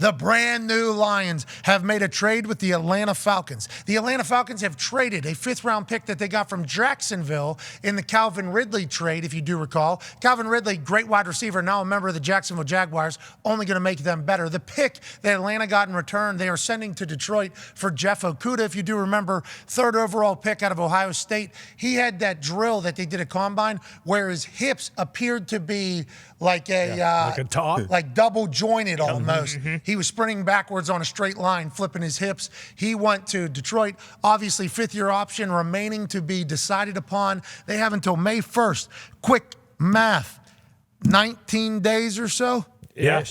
The brand new Lions have made a trade with the Atlanta Falcons. The Atlanta Falcons have traded a 5th-round pick that they got from Jacksonville in the Calvin Ridley trade, if you do recall. Calvin Ridley, great wide receiver, now a member of the Jacksonville Jaguars, only going to make them better. The pick that Atlanta got in return, they are sending to Detroit for Jeff Okudah. If you do remember, 3rd overall pick out of Ohio State. He had that drill that they did at Combine where his hips appeared to be like a top, like double jointed almost. He was sprinting backwards on a straight line, flipping his hips. He went to Detroit. Obviously, 5th-year option remaining to be decided upon. They have until May 1st. Quick math, 19 days or so? Yeah.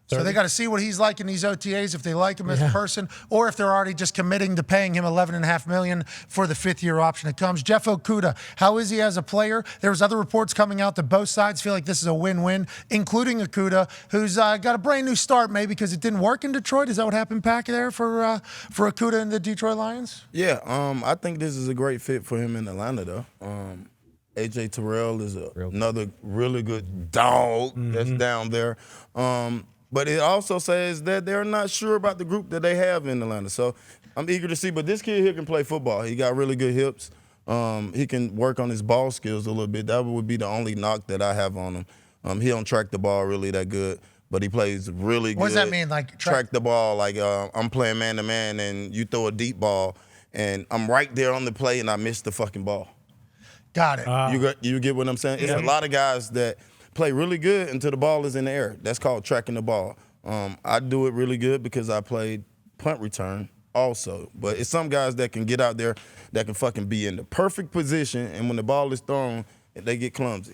So they got to see what he's like in these OTAs, if they like him as a person, or if they're already just committing to paying him $11.5 million for the 5th-year option that comes. Jeff Okudah, how is he as a player? There's other reports coming out that both sides feel like this is a win-win, including Okudah, who's got a brand new start maybe because it didn't work in Detroit. Is that what happened back there for Okudah and the Detroit Lions? Yeah, I think this is a great fit for him in Atlanta, though. A.J. Terrell is another really good dog that's down there. But it also says that they're not sure about the group that they have in Atlanta. So I'm eager to see. But this kid here can play football. He got really good hips. He can work on his ball skills a little bit. That would be the only knock that I have on him. He don't track the ball really that good, but he plays really good. What does that mean, like track the ball? Like I'm playing man-to-man, and you throw a deep ball, and I'm right there on the play, and I miss the fucking ball. Got it. You get what I'm saying? It's a lot of guys that play really good until the ball is in the air. That's called tracking the ball. I do it really good because I played punt return also. But it's some guys that can get out there that can fucking be in the perfect position, and when the ball is thrown, they get clumsy.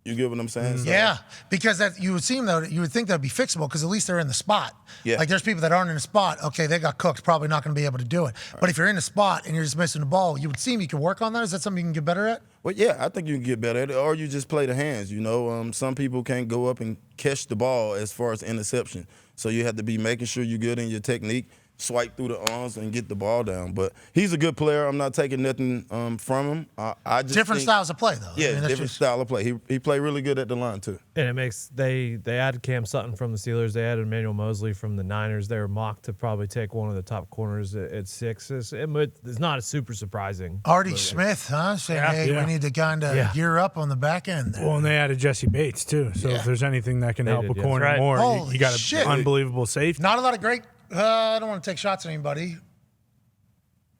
You get what I'm saying? Yeah, because that you would think that'd be fixable because at least they're in the spot. Yeah. Like there's people that aren't in the spot. Okay, they got cooked. Probably not going to be able to do it. But if you're in the spot and you're just missing the ball, you would seem you can work on that. Is that something you can get better at? Well, yeah, I think you can get better at it, or you just play the hands. You know, some people can't go up and catch the ball as far as interception. So you have to be making sure you're good in your technique, swipe through the arms and get the ball down. But he's a good player. I'm not taking nothing from him. I just different styles of play, though. Yeah, different style of play. He played really good at the line, too. And it makes they added Cam Sutton from the Steelers. They added Emmanuel Mosley from the Niners. They were mocked to probably take one of the top corners at 6. It's not super surprising. Artie Smith, huh? Saying, hey, we need to kind of gear up on the back end there. Well, and they added Jesse Bates, too. So if there's anything that can help a corner more, you got an unbelievable safety. Not a lot of great I don't want to take shots at anybody.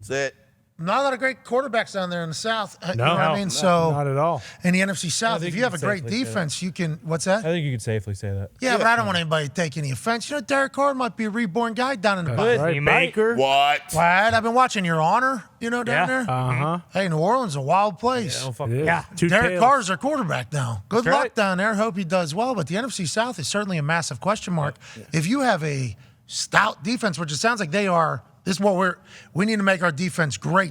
That's it. Not a lot of great quarterbacks down there in the South. No, you know what I mean? So not at all. In the NFC South, if you have a great defense, you can. What's that? I think you could safely say that. Yeah, but I don't want anybody to take any offense. You know, Derek Carr might be a reborn guy down in the bottom. Right, Baker. What? I've been watching Your Honor, down there. Uh-huh. Hey, New Orleans is a wild place. Derek Carr's our quarterback now. Good luck down there. Hope he does well. But the NFC South is certainly a massive question mark. If you have a stout defense, which it sounds like they are, this is what we need to make our defense great.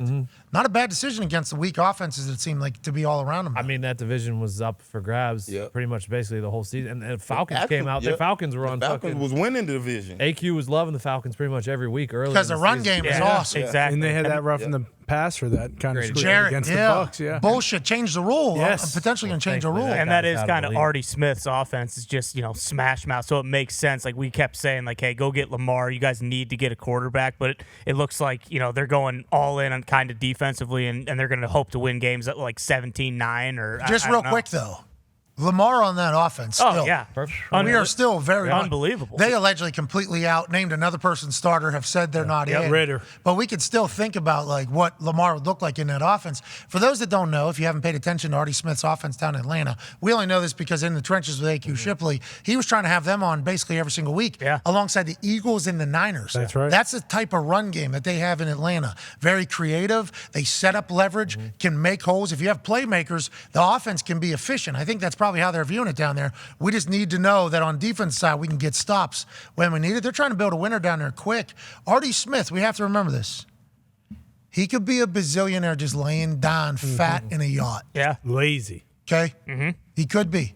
Not a bad decision against the weak offenses that seem like to be all around them. I mean, that division was up for grabs pretty much basically the whole season. And the Falcons came out. The Falcons were on Falcons was winning the division. AQ was loving the Falcons pretty much every week early. Because the run game is awesome. Exactly. And they had that rough in the passer that kind of screwed against the Bucs. Yeah. Bullshit. Changed the rule. Yes. Potentially going to change the rule. And that is kind of Artie Smith's offense is just, smash mouth. So it makes sense. Like we kept saying, like, hey, go get Lamar. You guys need to get a quarterback. But it looks like, they're going all in on kind of defensively and they're going to hope to win games at like 17-9 or just real quick though. Lamar on that offense still. Oh, yeah. We are still very unbelievable. They allegedly completely named another person's starter, have said they're not in. Ritter. But we could still think about like what Lamar would look like in that offense. For those that don't know, if you haven't paid attention to Artie Smith's offense down in Atlanta, we only know this because in the trenches with AQ Shipley, he was trying to have them on basically every single week alongside the Eagles and the Niners. That's right. That's the type of run game that they have in Atlanta. Very creative. They set up leverage, can make holes. If you have playmakers, the offense can be efficient. I think that's probably how they're viewing it down there. We just need to know that on defense side, we can get stops when we need it. They're trying to build a winner down there quick. Artie Smith, we have to remember this. He could be a bazillionaire just laying down fat in a yacht. Yeah. Lazy. Okay? He could be.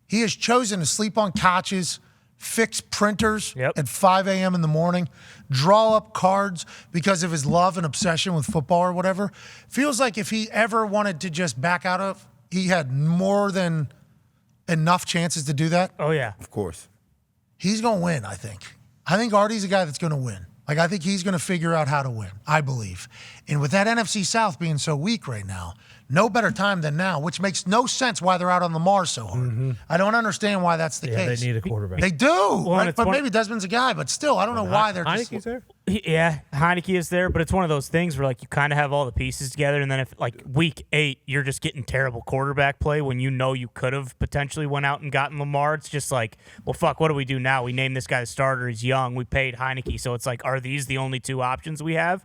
He has chosen to sleep on couches, fix printers at 5 a.m. in the morning, draw up cards because of his love and obsession with football or whatever. Feels like if he ever wanted to just back out of, he had more than enough chances to do that. Oh, yeah. Of course. He's going to win, I think. I think Artie's a guy that's going to win. Like, I think he's going to figure out how to win, I believe. And with that NFC South being so weak right now, no better time than now, which makes no sense why they're out on Lamar so hard. I don't understand why that's the case. They need a quarterback. They do, right? But maybe Desmond's a guy, but still, I don't know why they're just... Heineke's there? Yeah, Heineke is there, but it's one of those things where like you kind of have all the pieces together, and then if like week 8 you're just getting terrible quarterback play when you know you could have potentially went out and gotten Lamar, it's just like, well, fuck, what do we do now? We named this guy the starter. He's young. We paid Heineke, so it's like, are these the only 2 options we have?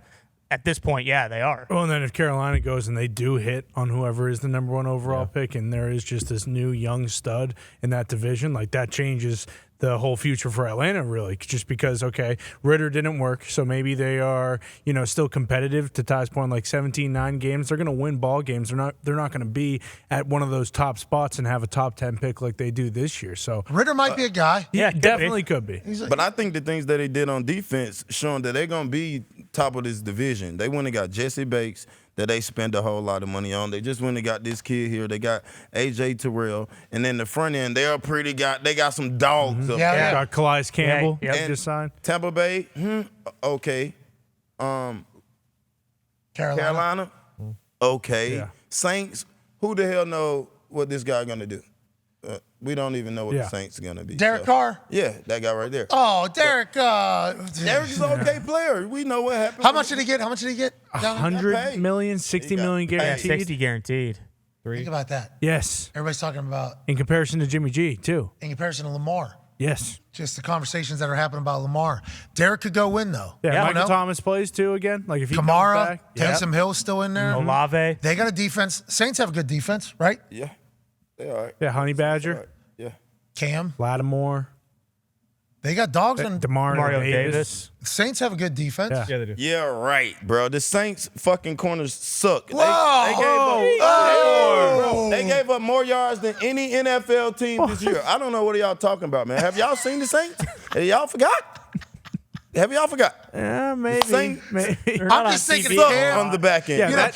At this point, yeah, they are. Well, and then if Carolina goes and they do hit on whoever is the number 1 overall pick, and there is just this new young stud in that division, like that changes the whole future for Atlanta, really, just because, okay, Ritter didn't work, so maybe they are, still competitive to Ty's point, like 17-9 games. They're going to win ball games. They're not going to be at one of those top spots and have a top 10 pick like they do this year. So Ritter might be a guy. Yeah, definitely could be. But I think the things that they did on defense showing that they're going to be top of this division. They went and got Jesse Bates, that they spend a whole lot of money on. They just went and got this kid here. They got A.J. Terrell. And then the front end, they got some dogs up there. Got Calais Campbell. And just signed. Tampa Bay, okay. Carolina, okay. Yeah. Saints, who the hell know what this guy going to do? We don't even know what the Saints are going to be. Derek Carr? Yeah, that guy right there. Oh, Derek. Derek's an okay player. We know what happened. How much did he get? 100 million, 60 million guaranteed. 60 guaranteed. Think about that. Yes. Everybody's talking about In comparison to Jimmy G, too. in comparison to Lamar. Yes. Just the conversations that are happening about Lamar. Derek could go win, though. Yeah, I don't Michael know. Thomas plays, too, again. Like if he comes Kamara, back. Taysom Hill's still in there. Olave. They got a defense. Saints have a good defense, right? Yeah, they all right. Yeah, Honey Badger. All right. Yeah. Cam. Lattimore. They got dogs on. Mario Davis. Saints have a good defense. Yeah. Yeah, they do. Yeah, right, bro. The Saints fucking corners suck. Whoa! They gave up more yards than any NFL team this year. I don't know what y'all talking about, man. Have y'all seen the Saints? Have y'all forgot? Yeah, maybe. I'm just thinking Suck Cam. on the back end.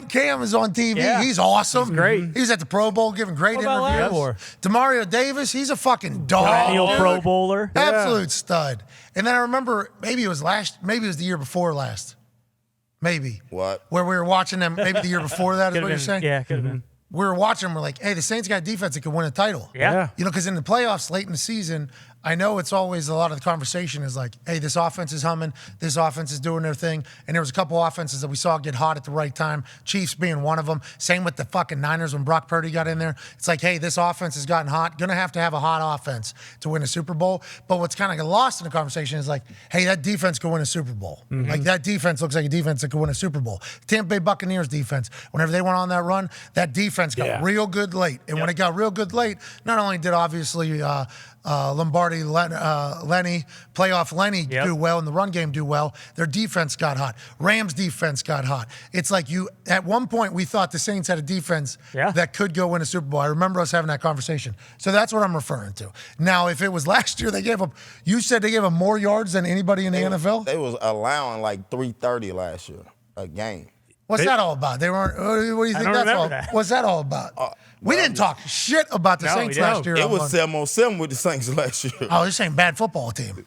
Cam is on TV. Yeah. He's awesome. He's great. He was at the Pro Bowl giving great What about interviews. Lattimore? Demario Davis, he's a fucking dog. Perennial dude. Pro Bowler. Absolute stud. And then I remember maybe it was the year before last. Maybe. What? Where we were watching them, maybe the year before that is what you're saying? Yeah, could have been. We were watching them, we're like, hey, the Saints got a defense that could win a title. Yeah. Because in the playoffs late in the season, I know it's always a lot of the conversation is like, hey, this offense is humming, this offense is doing their thing. And there was a couple offenses that we saw get hot at the right time, Chiefs being one of them. Same with the fucking Niners when Brock Purdy got in there. It's like, hey, this offense has gotten hot. Going to have a hot offense to win a Super Bowl. But what's kind of lost in the conversation is like, hey, that defense could win a Super Bowl. Like that defense looks like a defense that could win a Super Bowl. Tampa Bay Buccaneers defense, whenever they went on that run, that defense got real good late. And when it got real good late, not only did obviously Lombardi, Lenny, playoff Lenny do well and the run game do well, their defense got hot. Rams defense got hot. It's like at one point we thought the Saints had a defense that could go win a Super Bowl. I remember us having that conversation. So that's what I'm referring to. Now, if it was last year, you said they gave up more yards than anybody in the NFL? They was allowing like 330 last year a game. What's that all about? They weren't. What do you think that's all? What's that all about? We didn't talk shit about the Saints last year. It was 7-on-7 with the Saints last year. Oh, this ain't bad football team.